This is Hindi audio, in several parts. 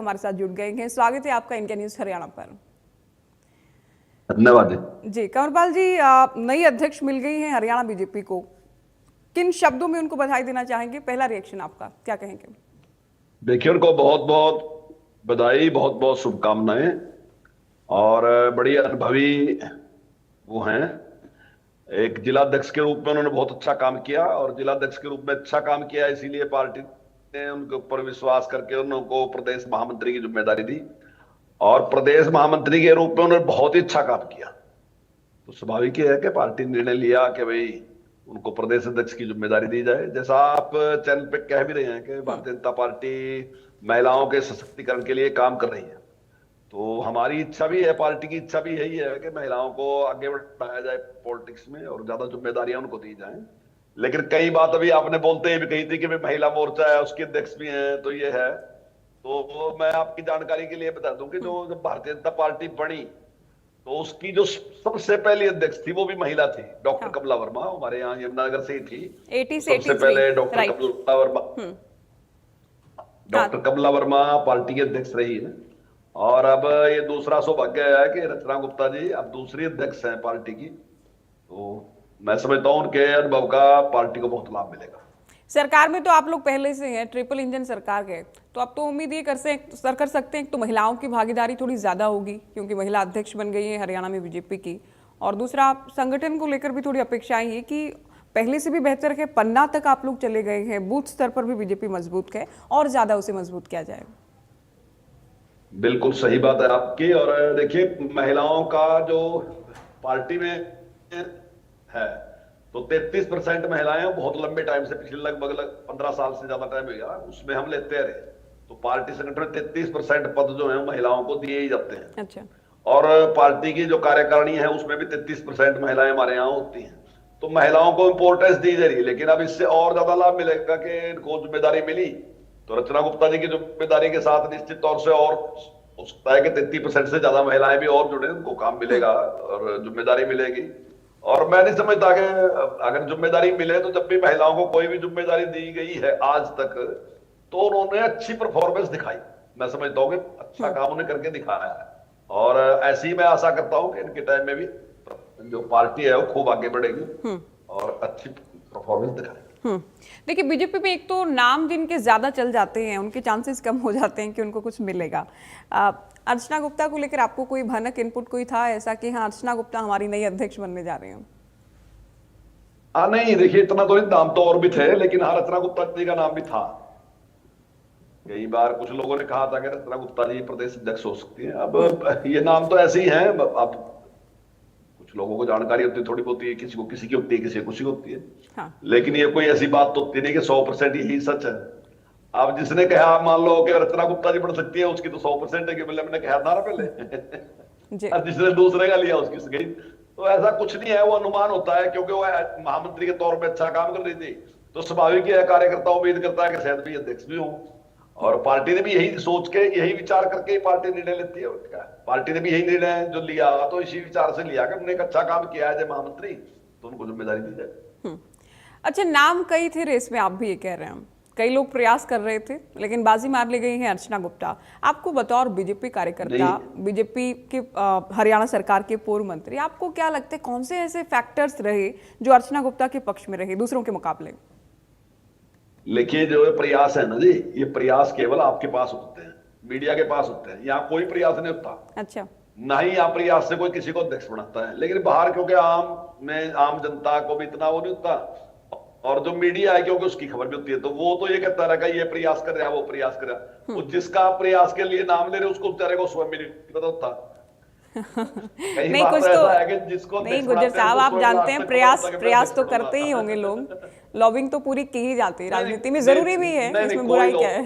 हमारे साथ जुड़ गए हैं। स्वागत है आपका इंडिया न्यूज हरियाणा पर। धन्यवाद जी कंवरपाल जी, नई अध्यक्ष मिल गई है हरियाणा बीजेपी को, किन शब्दों में उनको बधाई देना चाहेंगे? पहला रिएक्शन आपका क्या कहेंगे? देखिए, उनको बहुत बहुत बधाई, बहुत बहुत शुभकामनाएं। और बड़ी अनुभवी वो हैं। एक जिलाध्यक्ष के रूप में उन्होंने बहुत अच्छा काम किया, और जिलाध्यक्ष के रूप में अच्छा काम किया इसीलिए पार्टी ने उनके ऊपर विश्वास करके उनको प्रदेश महामंत्री की जिम्मेदारी दी। और प्रदेश महामंत्री के रूप में उन्होंने बहुत ही अच्छा काम किया, तो स्वाभाविक ही है कि पार्टी ने निर्णय लिया कि भाई उनको प्रदेश अध्यक्ष की जिम्मेदारी दी जाए। जैसा आप चैनल पे कह भी रहे हैं कि भारतीय जनता पार्टी महिलाओं के सशक्तिकरण के लिए काम कर रही है, तो हमारी इच्छा भी है, पार्टी की इच्छा भी यही है कि महिलाओं को आगे बढ़ाया जाए पॉलिटिक्स में, और ज्यादा जिम्मेदारियां उनको दी जाएं। लेकिन कई बात अभी आपने बोलते ही भी कही थी कि भाई महिला मोर्चा है, उसके अध्यक्ष भी हैं, तो ये है। तो मैं आपकी जानकारी के लिए बता दूं कि जो जब भारतीय जनता पार्टी बनी तो उसकी जो सबसे पहली अध्यक्ष थी वो भी महिला थी, डॉक्टर हाँ। कमला वर्मा, हमारे यहाँ यमुनानगर से ही थी। 80 तो से सबसे 83, पहले डॉक्टर राइट। कमला वर्मा, हाँ। डॉक्टर कमला वर्मा पार्टी के अध्यक्ष रही है। और अब ये दूसरा सौभाग्य है कि रचना गुप्ता जी अब दूसरी अध्यक्ष हैं पार्टी की। तो मैं समझता हूं उनके अनुभव का पार्टी को बहुत लाभ मिलेगा। सरकार में तो आप लोग पहले से हैं, ट्रिपल इंजन सरकार के, तो अब तो उम्मीद ये कर सकते हैं तो महिलाओं की भागीदारी थोड़ी ज्यादा होगी, क्योंकि महिला अध्यक्ष बन गई है हरियाणा में बीजेपी की। और दूसरा, संगठन को लेकर भी थोड़ी अपेक्षाएं है कि पहले से भी बेहतर है, पन्ना तक आप लोग चले गए हैं, बूथ स्तर पर भी बीजेपी मजबूत है, और ज्यादा उसे मजबूत किया जाए। बिल्कुल सही बात है आपकी। और देखिए, महिलाओं का जो पार्टी में है तो 33% महिलाएं बहुत लंबे टाइम से, पिछले लगभग 15 साल से ज्यादा टाइम हो गया उसमें हम लेते रहे। तो पार्टी संगठन में 33% पद जो है महिलाओं को दिए ही जाते हैं। अच्छा। और पार्टी की जो कार्यकारिणी है उसमें भी 33% महिलाएं हमारे यहाँ होती हैं। तो महिलाओं को इंपॉर्टेंस दी जा रही है, लेकिन अब इससे और ज्यादा लाभ मिलेगा कि इनको जिम्मेदारी मिली तो रचना गुप्ता जी की जिम्मेदारी के साथ निश्चित तौर से और हो सकता है कि 33% से ज्यादा महिलाएं भी और जुड़े, उनको काम मिलेगा और जिम्मेदारी मिलेगी। और मैं नहीं समझता कि अगर जिम्मेदारी मिले तो जब भी महिलाओं को कोई भी जिम्मेदारी दी गई है आज तक तो उन्होंने अच्छी परफॉर्मेंस दिखाई। मैं समझता हूँ कि अच्छा काम उन्हें करके दिखाया है, और ऐसी मैं आशा करता हूँ कि इनके टाइम में भी जो पार्टी है वो खूब आगे बढ़ेगी और अच्छी परफॉर्मेंस दिखाएगी। देखिए, बीजेपी में एक तो नाम जिनके ज्यादा चल जाते हैं उनके चांसेस कम हो जाते हैं कि उनको कुछ मिलेगा। अर्चना गुप्ता को लेकर आपको कोई भनक इनपुट कोई था ऐसा कि हाँ अर्चना गुप्ता हमारी नई अध्यक्ष बनने जा रही हैं? नहीं, देखिए इतना तो नहीं, नाम तो और भी थे, लेकिन हाँ रचना गुप्ता जी का नाम भी था। कई बार कुछ लोगों ने कहा था कि रचना गुप्ता जी प्रदेश अध्यक्ष हो सकती है। अब ये नाम तो ऐसे ही हैं। अब कुछ लोगों को जानकारी होती है, थोड़ी बहुत, किसी को किसी की होती है, किसी को किसी की होती है। हाँ। लेकिन ये कोई ऐसी बात तो होती नहीं कि 100% यही सच है। अब जिसने कहा मान लो कि रचना गुप्ता जी बढ़ सकती है, उसकी तो 100% है कि मैंने कहा था ना पहले। और जिसने दूसरे का लिया उसकी से गई। तो ऐसा कुछ नहीं है, वो अनुमान होता है, क्योंकि वो महामंत्री के तौर पे अच्छा काम कर रही थी तो स्वाभाविक है कार्यकर्ता उम्मीद करता है कि शायद भी अध्यक्ष भी हो। और पार्टी ने भी यही सोच के, यही विचार करके ही पार्टी निर्णय लेती है। पार्टी ने भी यही निर्णय जो लिया तो इसी विचार से लिया कि उन्होंने एक अच्छा काम किया है जब महामंत्री, तो उनको जिम्मेदारी दी जाए। अच्छा, नाम कई थे रेस में, आप भी ये कह रहे हैं, कई लोग प्रयास कर रहे थे लेकिन बाजी मार ली गई है अर्चना गुप्ता। आपको बतौर बीजेपी कार्यकर्ता, बीजेपी के हरियाणा सरकार के पूर्व मंत्री, आपको क्या लगता है कौन से ऐसे फैक्टर्स रहे जो अर्चना गुप्ता के पक्ष में रहे दूसरों के मुकाबले? देखिए, जो प्रयास है ना जी, ये प्रयास केवल आपके पास होते हैं, मीडिया के पास होते हैं, यहाँ कोई प्रयास नहीं होता। अच्छा। ना ही यहाँ प्रयास से कोई किसी को अध्यक्ष बनाता है। लेकिन बाहर क्योंकि आम जनता को भी इतना वो नहीं होता, और जो मीडिया है क्योंकि उसकी खबर भी होती है, तो वो तो ये कहता रहेगा ये प्रयास कर रहा है, वो प्रयास कर रहा है। वो जिसका प्रयास के लिए नाम ले रहे उसको बेचारे को स्वयं भी नहीं पता होता। नहीं, कुछ तो नहीं गुज्जर साहब, आप जानते हैं प्रयास तो करते ही होंगे लोग, लॉबिंग तो पूरी की ही जाती है, राजनीति में जरूरी भी है, इसमें बुराई क्या है?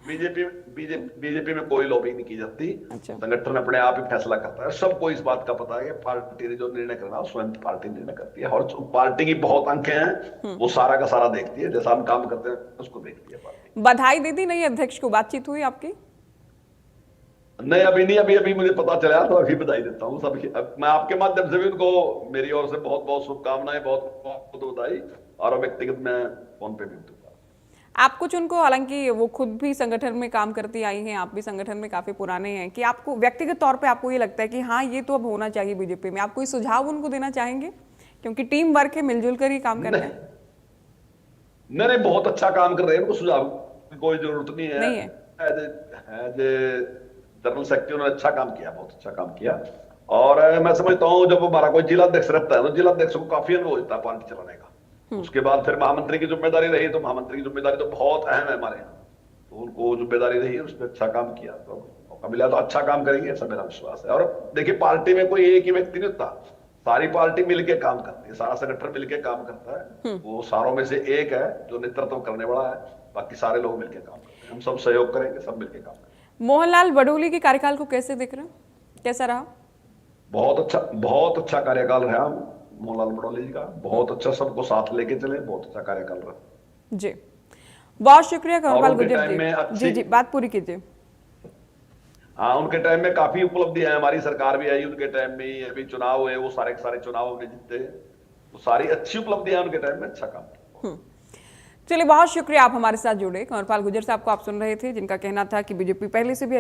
बीजेपी में कोई लॉबिंग नहीं की जाती। अच्छा। संगठन अपने आप ही फैसला करता है। सबको इस बात का पता है कि पार्टी ने जो निर्णय करना है स्वयं पार्टी निर्णय करती है, और पार्टी की बहुत अंकें हैं, वो सारा का सारा देखती है, जैसा हम काम करते हैं उसको देखती है पार्टी। बधाई दी थी नई अध्यक्ष को, बातचीत हुई आपकी? नहीं, अभी नहीं, अभी मुझे पता चला तो अभी बधाई देता हूँ सभी। मैं आपके माध्यम से भी उनको मेरी ओर से बहुत बहुत शुभकामनाएं, बहुत बहुत बधाई, और व्यक्तिगत मैं फोन पे भी दूंगा। आप कुछ उनको, हालांकि वो खुद भी संगठन में काम करती आई हैं, आप भी संगठन में काफी पुराने हैं, कि आपको व्यक्तिगत तौर पे आपको ये लगता है कि हाँ ये तो अब होना चाहिए बीजेपी में, आप कोई सुझाव उनको देना चाहेंगे? क्योंकि टीम वर्क है, मिलजुल कर ही काम करना नहीं है। नहीं नहीं, बहुत अच्छा काम कर रहे हैं, उनको सुझाव की कोई जरूरत नहीं है। नहीं है। एज जनरल सेक्रेटरी उन्होंने अच्छा काम किया, बहुत अच्छा काम किया। और मैं समझता हूँ जब हमारा कोई जिला अध्यक्ष रहता है तो जिला अध्यक्ष को काफी अनुभव होता है पार्टी चलाने का। उसके बाद फिर महामंत्री की जिम्मेदारी रही, तो महामंत्री की जिम्मेदारी तो बहुत अहम है हमारे यहाँ, तो उनको जिम्मेदारी रही, उसने अच्छा काम किया, तो मौका मिला तो अच्छा काम करेंगे, ऐसा मेरा विश्वास है। और देखिए पार्टी में कोई एक ही व्यक्ति नहीं होता, सारी पार्टी मिलके काम करती है, सारा संगठन मिलके काम करता है। वो सारों में से एक है जो नेतृत्व करने वाला है, बाकी सारे लोग मिलके काम करते हैं। हम सब सहयोग करेंगे, सब मिलके काम करेंगे। मोहनलाल बडोली के कार्यकाल को कैसे देख रहे हैं, कैसा रहा? बहुत अच्छा कार्यकाल रहा मोहनलाल बडोली जी का, बहुत अच्छा, सबको साथ लेके चले, बहुत अच्छा कार्यकाल रहा जी, बहुत शुक्रिया और कंवरपाल उनके गुर्जर टाइम में जी। अच्छी, जी बात पूरी कीजिए। हाँ उनके टाइम में काफी उपलब्धियां हैं, हमारी सरकार भी आई उनके टाइम में ही, अभी चुनाव हुए वो सारे के सारे चुनाव हमने जीते, तो सारी अच्छी उपलब्धियां उनके टाइम में, अच्छा काम किया। चलिए, बहुत शुक्रिया आप हमारे साथ जुड़े। कंवरपाल गुर्जर साहब को आप सुन रहे थे, जिनका कहना था कि बीजेपी पहले से भी